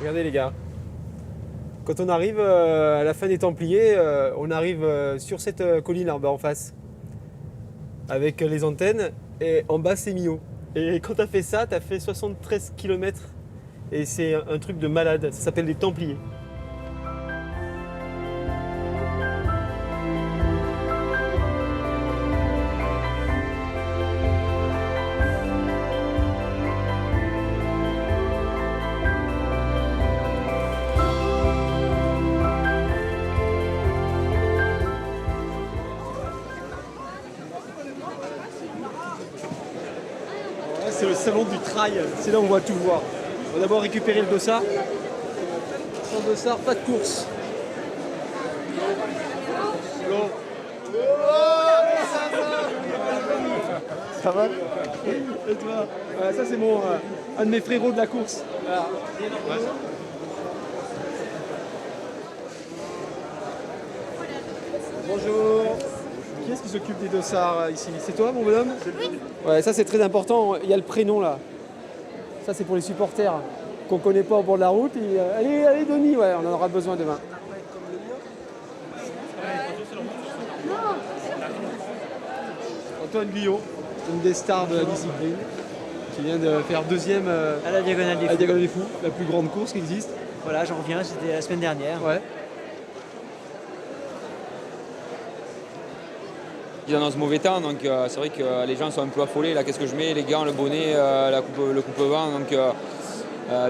Regardez les gars, quand on arrive à la fin des Templiers, on arrive sur cette colline là-bas en face, avec les antennes, et en bas c'est Millau. Et quand t'as fait ça, t'as fait 73 km, et c'est un truc de malade, ça s'appelle les Templiers. C'est le salon du trail, c'est là où on va tout voir. On va d'abord récupérer le dossard. Sans dossard, pas de course. Bon. Ça va? Et toi? Ça c'est mon un de mes frérots de la course. Voilà. Bonjour. Qui est-ce qui s'occupe des dossards ici? C'est toi, mon bonhomme? Oui. Ouais, ça c'est très important. Il y a le prénom là. Ça c'est pour les supporters qu'on ne connaît pas au bord de la route. Et, allez Denis, ouais, on en aura besoin demain. Antoine Guyot, une des stars de la discipline, qui vient de faire deuxième à la Diagonale des Fous, la plus grande course qui existe. Voilà, j'en reviens, c'était la semaine dernière. Ouais. Ils annoncent mauvais temps, donc c'est vrai que les gens sont un peu affolés. Là, qu'est-ce que je mets? Les gants, le bonnet, le coupe-vent. Donc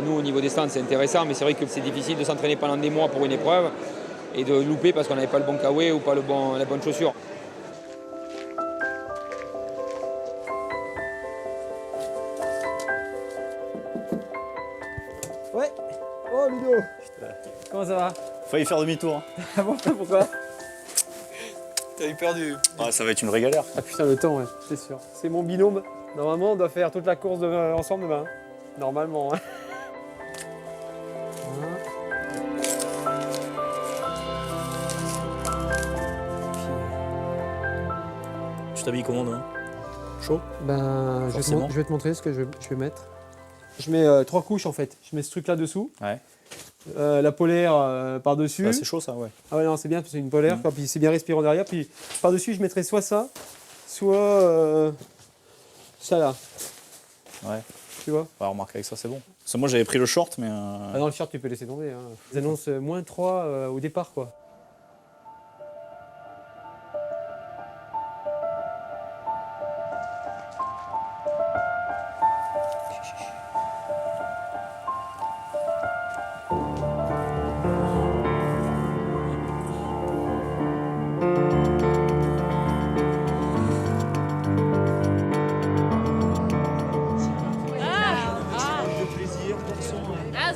nous, au niveau des stands, c'est intéressant, mais c'est vrai que c'est difficile de s'entraîner pendant des mois pour une épreuve et de louper parce qu'on n'avait pas le bon kawaii ou pas la bonne chaussure. Ouais. Oh Ludo. Comment ça va? Failli faire demi-tour. Ah bon, pourquoi? T'as eu perdu. Ah, ça va être une régalère. Ah putain, le temps, ouais, c'est sûr. C'est mon binôme. Normalement, on doit faire toute la course ensemble demain. Normalement. Hein. Tu t'habilles comment, non? Chaud? Ben, je vais te montrer ce que je vais mettre. Je mets 3 couches en fait. Je mets ce truc là dessous. Ouais. La polaire par-dessus. C'est chaud ça, ouais. Ah ouais, non, c'est bien, parce que c'est une polaire, puis c'est bien respirant derrière. Puis par-dessus, je mettrai soit ça, soit ça là. Ouais. Tu vois? On va remarquer avec ça, c'est bon. Parce que moi, j'avais pris le short, mais. Ah non, le short, tu peux laisser tomber. Hein. Ils annoncent moins 3 au départ, quoi.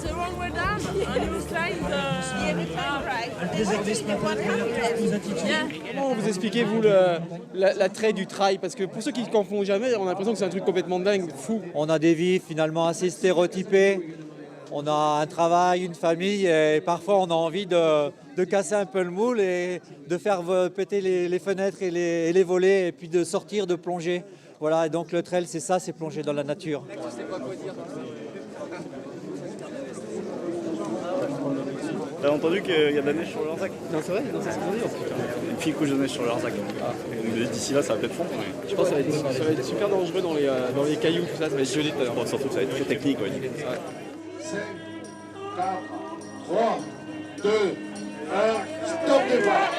The wrong way down, and he was trying Comment vous expliquez, vous, l'attrait du trail? Parce que pour ceux qui ne confondent jamais, on a l'impression que c'est un truc complètement dingue, fou. On a des vies finalement assez stéréotypées. On a un travail, une famille et parfois on a envie de casser un peu le moule et de faire péter les fenêtres et les volets et puis de sortir, de plonger. Voilà, et donc le trail c'est ça, c'est plonger dans la nature. T'as entendu qu'il y a de la neige sur le Larzac? Non, c'est vrai? Non, c'est ce qu'on dit. Une petite couche de neige sur le Larzac. D'ici là, ça va peut-être fondre. Je pense que ça va être super dangereux dans les cailloux, tout ça va être joli tout à l'heure. Surtout que ça va être très technique. Ouais. 5, 4, 3, 2, 1, stop départ.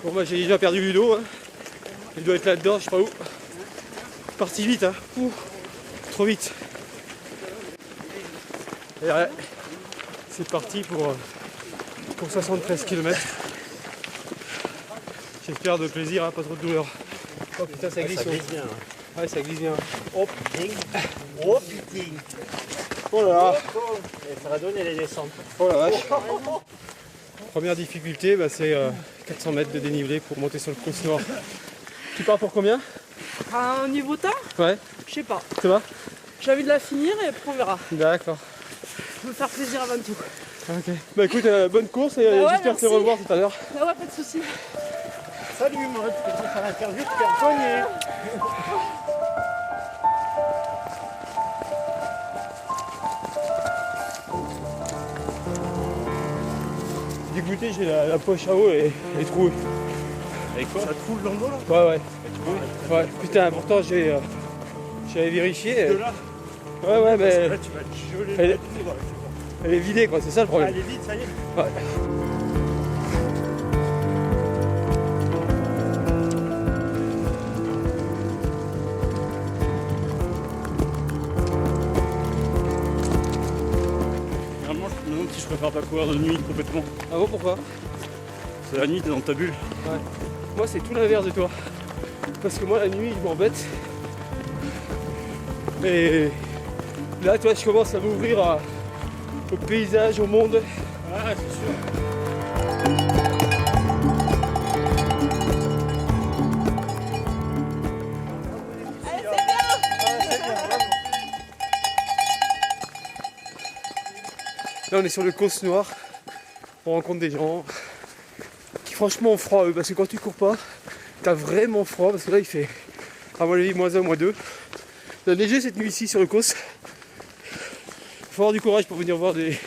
Bon bah j'ai déjà perdu Ludo, hein. Il doit être là-dedans, je sais pas où. Parti vite, hein. Ouh, trop vite. Et ouais, c'est parti pour 73 km. J'espère de plaisir, hein, pas trop de douleur. Oh putain, ça glisse. Ça glisse bien. Ouais, ça glisse bien. Oh putain. Oh putain. Oh là là. Et ça va donner les descentes. Oh la vache. Première difficulté, bah, c'est 400 mètres de dénivelé pour monter sur le Causse Noir. Tu pars pour combien? Au niveau temps, Ouais, je sais pas. ça va? J'ai envie de la finir et après on verra. D'accord. Je veux me faire plaisir avant tout. Ok. Bah écoute, bonne course et Bah ouais, j'espère te merci. revoir tout à l'heure. Ah ouais, pas de soucis. Salut, moi, tu peux faire l'interview de Pierre Cognier. Dégoûté, j'ai la poche à eau et trouée. Avec quoi? Ça te fout le dos là? Ouais, ouais. Ouais, putain, pourtant j'avais vérifié. De là? Ouais, ouais, mais Là, tu vas te geler. Elle- elle est vidée, quoi, c'est ça le problème. Elle est vide, ça y est. Ouais. Vraiment, je me demande si je préfère pas courir de nuit complètement. Ah bon, pourquoi? C'est la nuit, t'es dans ta bulle. Moi, c'est tout l'inverse de toi. Parce que moi, la nuit, je m'embête. Et là, toi, je commence à m'ouvrir au paysage, au monde. Ah, c'est sûr. Là, on est sur le Causse Noir. On rencontre des gens qui, franchement, ont froid, eux. Parce que quand tu cours pas, t'as vraiment froid. Parce que là, il fait, à mon avis, -1, -2. Il a neigé cette nuit ici sur le Causse. Il faut avoir du courage pour venir voir des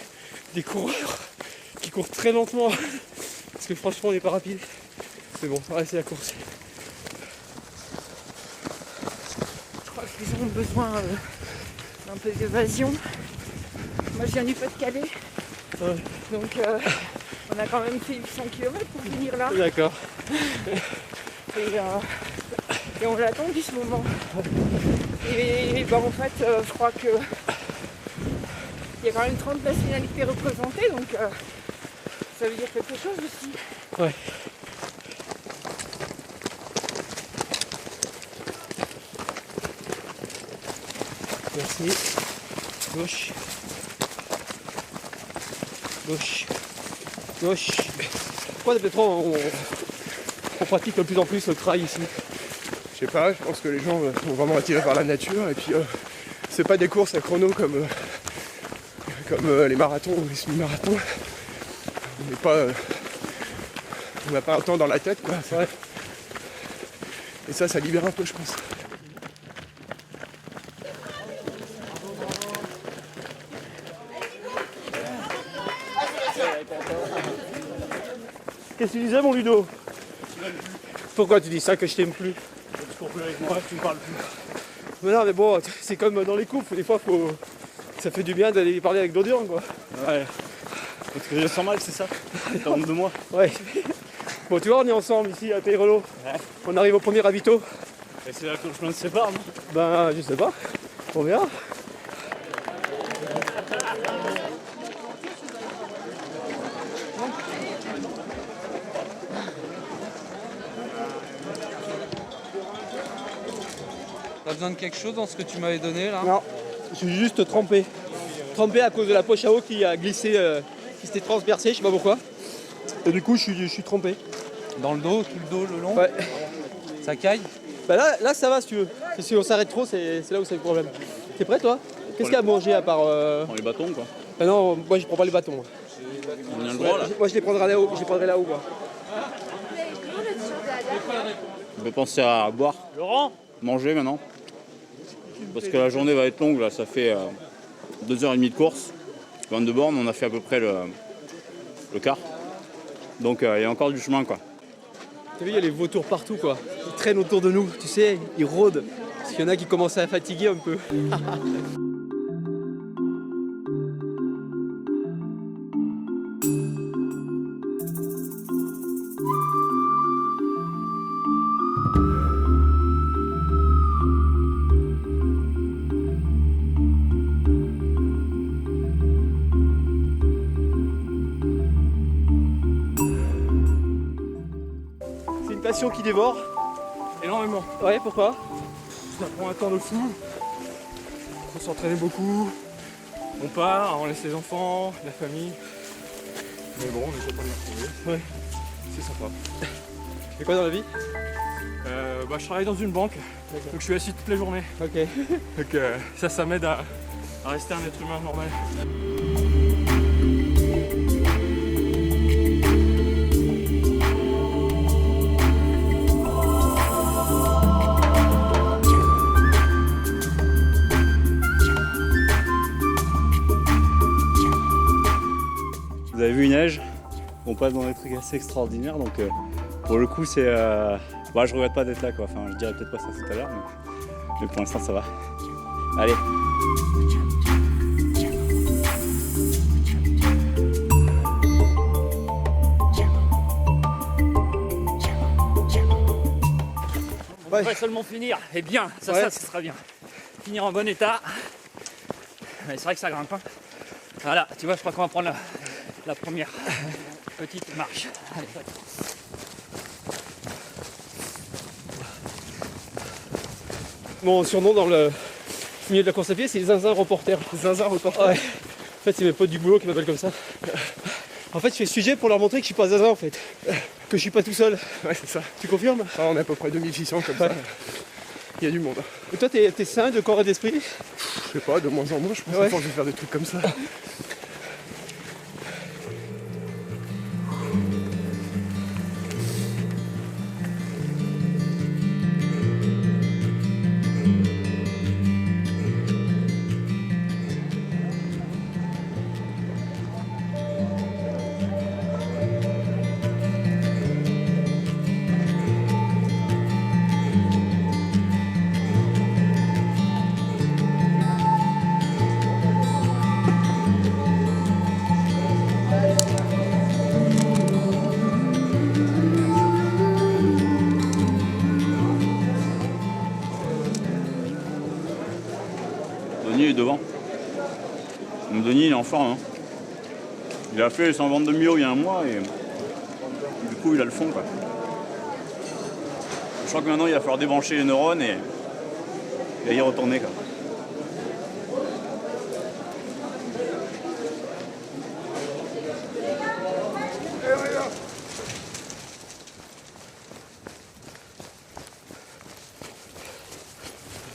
coureurs qui courent très lentement. Parce que franchement, on n'est pas rapide. Mais bon, ça reste la course. Je crois que les gens ont besoin d'un peu d'évasion. Moi je viens du Pas-de-Calais. Ouais. Donc on a quand même fait 800 km pour venir là. D'accord. Et on l'attend depuis ce moment. Et ben, en fait, je crois que il y a quand même 30 nationalités représentées, donc ça veut dire quelque chose aussi. Ouais. Merci. Gauche. Gauche. Gauche. Pourquoi peut-être on pratique de plus en plus le trail ici? Je sais pas, je pense que les gens sont vraiment attirés par la nature et puis c'est pas des courses à chrono comme les marathons ou les semi-marathons. On n'a pas un temps dans la tête quoi. Ouais. Et ça libère un peu je pense. Qu'est-ce que tu disais mon Ludo? Pourquoi tu dis ça que je t'aime plus? Tu cours plus avec moi, tu me parles plus. Mais non mais bon, c'est comme dans les couples, des fois ça fait du bien d'aller parler avec d'autres gens quoi. Ouais. Parce que je sens mal, c'est ça? T'as honte de moi? Ouais. Bon tu vois on est ensemble ici à Peyrelot. Ouais. On arrive au premier ravito. Et c'est là que le chemin se sépare, non? Ben je sais pas. On verra. T'as besoin de quelque chose dans ce que tu m'avais donné là? Non, je suis juste trempé. Trempé à cause de la poche à eau qui a glissé, qui s'était transpercée, je sais pas pourquoi. Et du coup je suis trempé. Dans le dos, tout le dos, le long? Ouais. Ça caille? Bah là ça va si tu veux. Si on s'arrête trop, c'est là où c'est le problème. T'es prêt toi? Qu'est-ce qu'il y a à manger à part. Prends les bâtons, quoi. Ah non, moi je prends pas les bâtons. Moi, On a le droit, là. moi je les prendrai là-haut, moi. On peut penser à boire, Laurent? manger maintenant. Parce que la journée va être longue, là, ça fait 2h30 de course. 22 bornes, on a fait à peu près le quart. Donc il y a encore du chemin quoi. T'as vu, il y a les vautours partout quoi. Ils traînent autour de nous, tu sais, ils rôdent. Parce qu'il y en a qui commencent à fatiguer un peu. C'est une passion qui dévore. Et énormément. Ouais, pourquoi? Ça prend un temps de fou. Faut s'entraîner beaucoup. On part, on laisse les enfants, la famille. Mais bon, on essaie pas de les retrouver. Ouais. C'est sympa. Tu fais quoi dans la vie? Je travaille dans une banque, donc je suis assis toutes les journées. Ok. Donc ça m'aide à rester un être humain normal. Vous avez vu, il neige, on passe dans des trucs assez extraordinaires, donc pour le coup c'est... je regrette pas d'être là quoi, enfin je dirais peut-être pas ça tout à l'heure, mais pour l'instant ça va. Allez. On devrait seulement finir, et bien, ça ce sera bien. Finir en bon état. Mais c'est vrai que ça grimpe. Hein. Voilà, tu vois, je crois qu'on va prendre la première petite marche. Allez, Mon surnom dans le milieu de la course à pied, c'est Zinzin Reporter. Zinzin reporter. Ouais. En fait, c'est mes potes du boulot qui m'appellent comme ça. En fait, je fais ce sujet pour leur montrer que je suis pas Zinzin en fait. Que je suis pas tout seul. Ouais, c'est ça. Tu confirmes? Ah, on est à peu près 2600 comme ça. Il y a du monde. Et toi, t'es sain de corps et d'esprit? Je sais pas, de moins en moins, je pense Ouais. que je vais faire des trucs comme ça. Denis est devant. Donc Denis il est en forme. Hein. Il a fait les 122 millions il y a un mois et du coup il a le fond quoi. Je crois que maintenant il va falloir débrancher les neurones et y retourner quoi.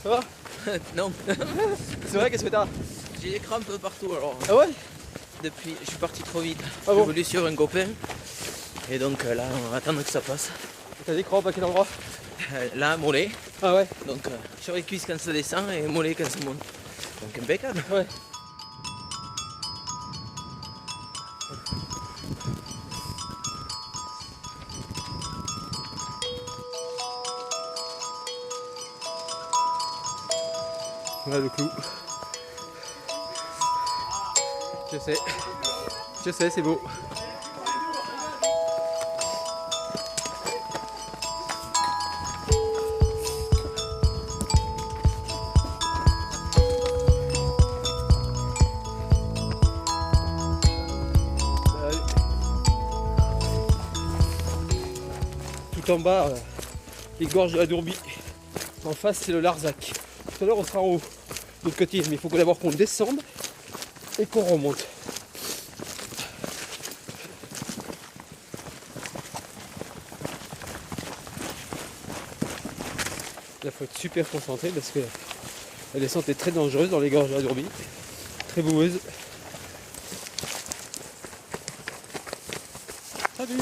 Ça va? Non, C'est vrai, qu'est-ce que t'as? j'ai des crampes partout alors. Ah ouais? Depuis, je suis parti trop vite. Ah bon? J'ai voulu sur un copain. Et donc là, on va attendre que ça passe. T'as des crampes à quel endroit? Là, mollet. Ah ouais? Donc sur les cuisses quand ça descend et mollet quand ça monte. Donc impeccable. Ouais. Voilà le clou. Je sais, c'est beau. Tout en bas, les gorges de la Dourbie. En face, c'est le Larzac. Tout à l'heure, on sera en haut, de l'autre côté, mais il faut d'abord qu'on descende et qu'on remonte. Là, il faut être super concentré parce que la descente est très dangereuse dans les gorges de la Dourbie, très boueuse. Salut!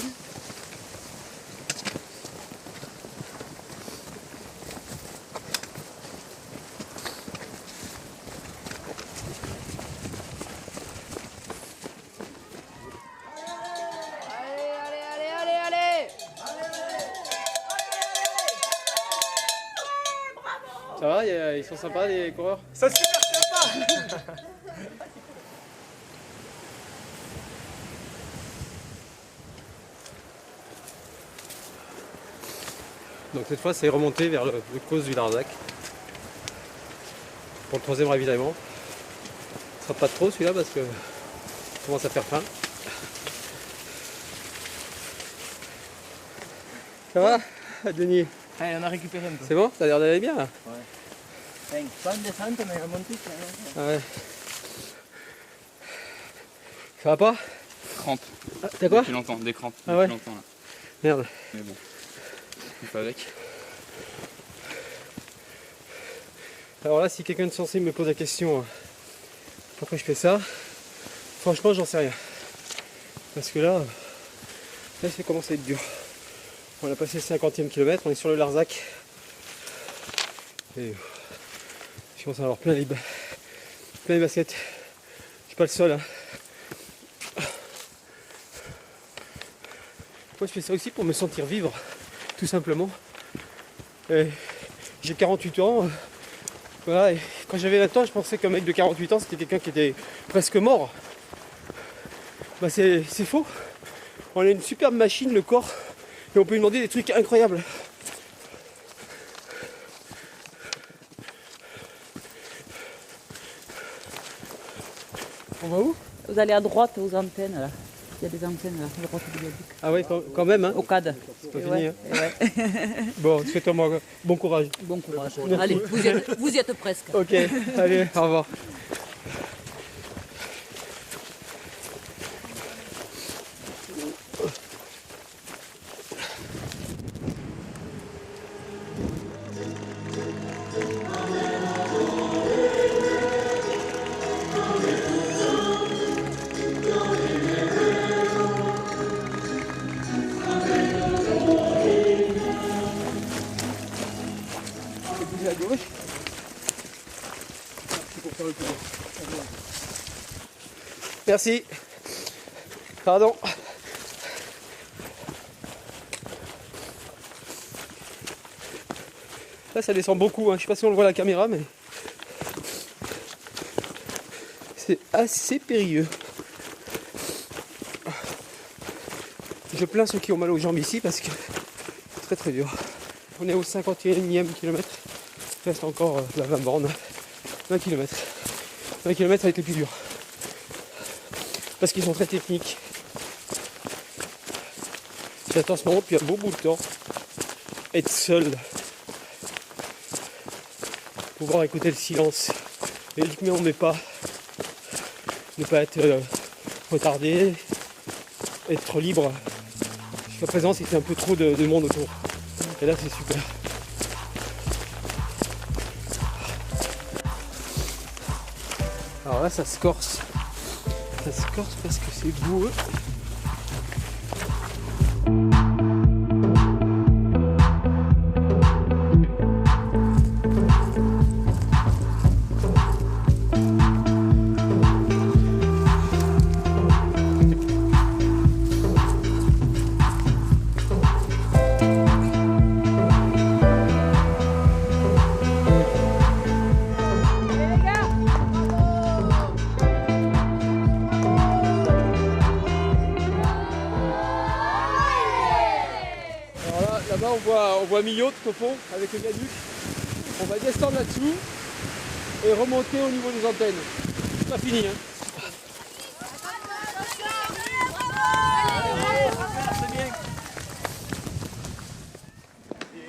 Ça va, ils sont sympas les coureurs? Ça super sympa. Donc cette fois c'est remonté vers le cause du Larzac. Pour le troisième ravitaillement. Ce sera pas trop celui-là parce que je commence à faire faim. Ça va, Denis? Allez, on a récupéré un peu. C'est bon? Ça a l'air d'aller bien là. Ouais. Pas en descente, mais en montée, Ah ouais. Ça va pas? Crampes. Ah, t'as quoi? Depuis longtemps, des crampes. Ah ouais? Depuis longtemps là. Merde. Mais bon, on fait avec. Alors là, si quelqu'un de censé me pose la question pourquoi je fais ça, franchement, j'en sais rien. Parce que là, ça commence à être dur. On a passé le 50e kilomètre, on est sur le Larzac. Et je commence à avoir plein les baskets. Je suis pas le seul. Hein. Moi, je fais ça aussi pour me sentir vivre, tout simplement. Et j'ai 48 ans. Voilà, et quand j'avais 20 ans, je pensais qu'un mec de 48 ans, c'était quelqu'un qui était presque mort. Bah c'est faux. On a une superbe machine, le corps, et on peut lui demander des trucs incroyables. On va où? Vous allez à droite aux antennes là. Il y a des antennes là, à droite du viaduc. Ah oui, quand même. Hein. Au CAD. C'est pas Et fini. ouais, Hein. et ouais. Bon, souhaite-moi bon courage. Bon courage. Merci. Allez, vous y êtes presque. Ok, allez, au revoir. À gauche. Merci. Pardon. Là, ça descend beaucoup. Hein. Je sais pas si on le voit à la caméra, mais c'est assez périlleux. Je plains ceux qui ont mal aux jambes ici parce que c'est très dur. On est au 51e kilomètre. Il reste encore la 20 bornes. 20 km. 20 km ça va être les plus durs. Parce qu'ils sont très techniques. J'attends ce moment depuis un bon bout de temps. Être seul. Pouvoir écouter le silence. Et rythmer on n'est pas. Ne pas être retardé. Être libre. Jusqu'à présent c'était un peu trop de monde autour. Et là c'est super. Alors là ça se corse. Ça se corse parce que c'est boueux. Là-bas on voit Millau tout au fond avec le viaduc. On va descendre là-dessous et remonter au niveau des antennes. C'est pas fini hein.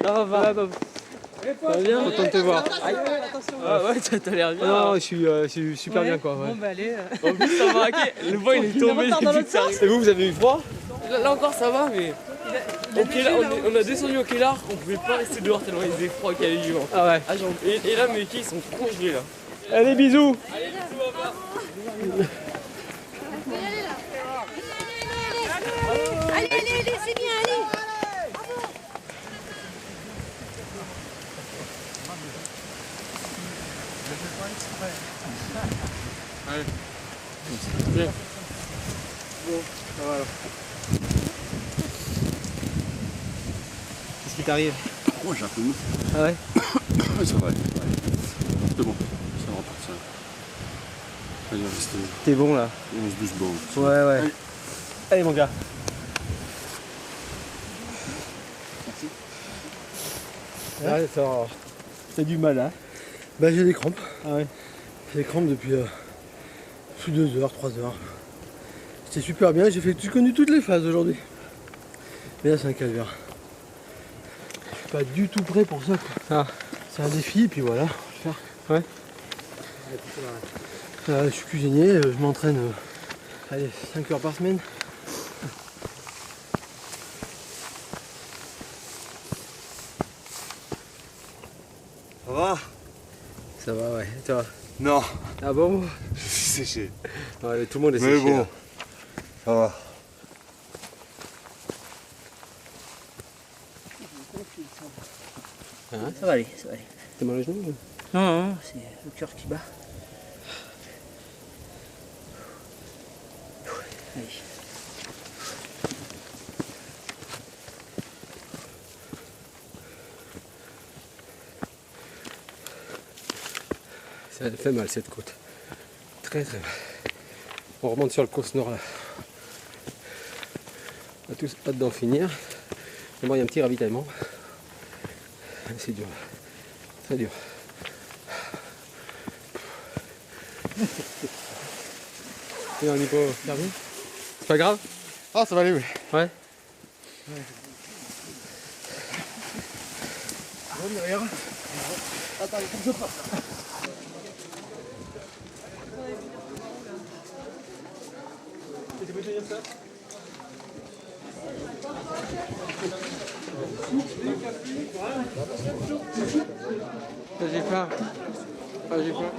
Ça va. Ça va bien, content de te voir. Ah ouais, t'as l'air bien. Non, je suis super bien quoi. Ouais. Bon bah allez. En plus ça va hacker. Le vent il est tombé. Et vous avez eu froid? Là encore ça va mais. On a descendu au Kellar, on pouvait pas rester dehors tellement il faisait froid qu'il y avait du vent. Ah ouais. Et là mes quilles sont congelés là. Allez bisous. Allez, c'est bien, allez. Allez. Bien. Bon, voilà. Qu'est-ce qui t'arrive? Moi j'ai un peu de mou. Ah ouais? Oui, ça va. C'est bon, ça va repartir. Allez, on reste. T'es bon là? 11-12 bon. Ouais, ouais. Allez mon gars. Merci. Ouais, t'as du mal hein? Bah j'ai des crampes. Ah ouais? J'ai des crampes depuis plus de 2 heures, 3 heures. C'était super bien, j'ai connu toutes les phases aujourd'hui. Mais là c'est un calvaire. pas du tout prêt pour ça quoi. Ah. C'est un défi, puis voilà, on va le faire. Ouais. Je suis cuisinier, je m'entraîne 5 heures par semaine. Ça va? Ça va, ouais. Et toi? Non. Ah bon? Je suis séché. Ouais, tout le monde est Mais séché. bon, Là. ça va. Hein? Ça va aller, ça va aller. T'es mal au genou? Non, non, c'est le cœur qui bat. Allez. Ça fait mal cette côte. Très très mal. On remonte sur le course nord là. On a tous hâte d'en finir. Et moi il y a un petit ravitaillement. C'est dur. Très dur. Et on est pas perdu? C'est pas grave? Ah, ça va aller, oui. Ouais. Bon, derrière. Attends, il faut que je passe. Tu peux tenir ça? J'ai faim. Ah, j'ai faim.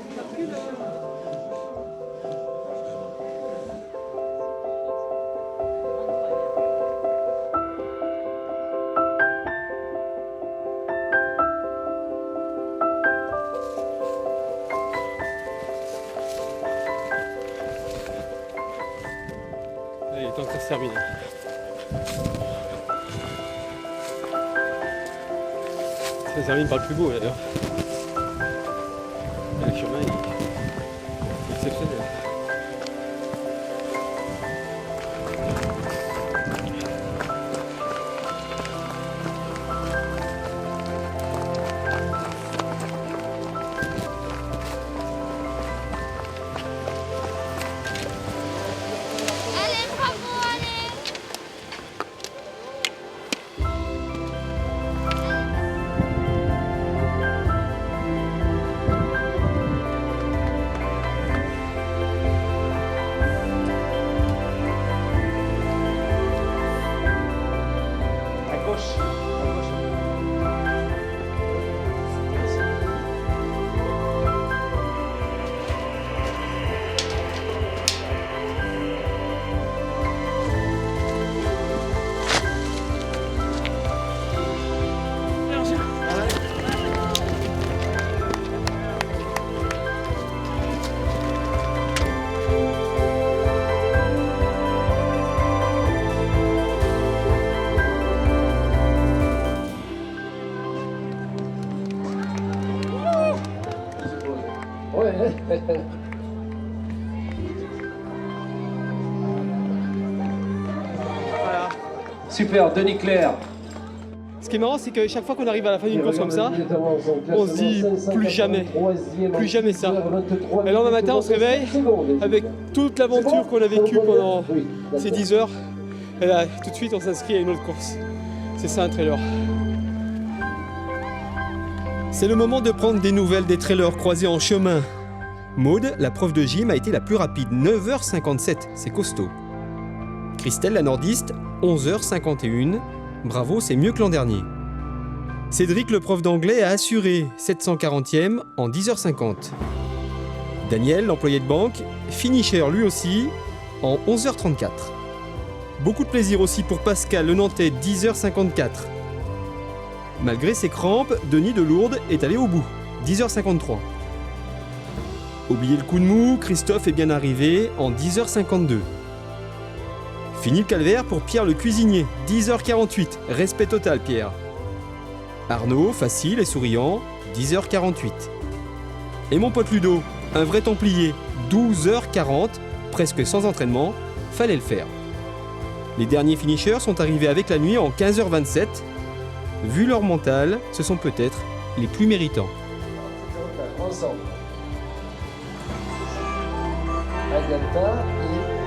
Allez, il est temps que ça se termine. Ça se termine par le plus beau d'ailleurs. Le chemin est exceptionnel. Voilà. Super, Denis Claire. Ce qui est marrant, c'est que chaque fois qu'on arrive à la fin d'une course comme ça, on se dit plus jamais ça. Et le lendemain matin, on se réveille avec toute l'aventure qu'on a vécue pendant ces 10 heures. Et là, tout de suite, on s'inscrit à une autre course. C'est ça un trailer. C'est le moment de prendre des nouvelles des trailers croisés en chemin. Maude, la prof de gym, a été la plus rapide, 9h57, c'est costaud. Christelle, la nordiste, 11h51, bravo, c'est mieux que l'an dernier. Cédric, le prof d'anglais, a assuré, 740e en 10h50. Daniel, l'employé de banque, finisher lui aussi, en 11h34. Beaucoup de plaisir aussi pour Pascal, le Nantais, 10h54. Malgré ses crampes, Denis de Lourdes est allé au bout, 10h53. Oubliez le coup de mou, Christophe est bien arrivé en 10h52. Fini le calvaire pour Pierre le cuisinier, 10h48, respect total Pierre. Arnaud, facile et souriant, 10h48. Et mon pote Ludo, un vrai templier, 12h40, presque sans entraînement, fallait le faire. Les derniers finishers sont arrivés avec la nuit en 15h27. Vu leur mental, ce sont peut-être les plus méritants. Ensemble. Agatha et...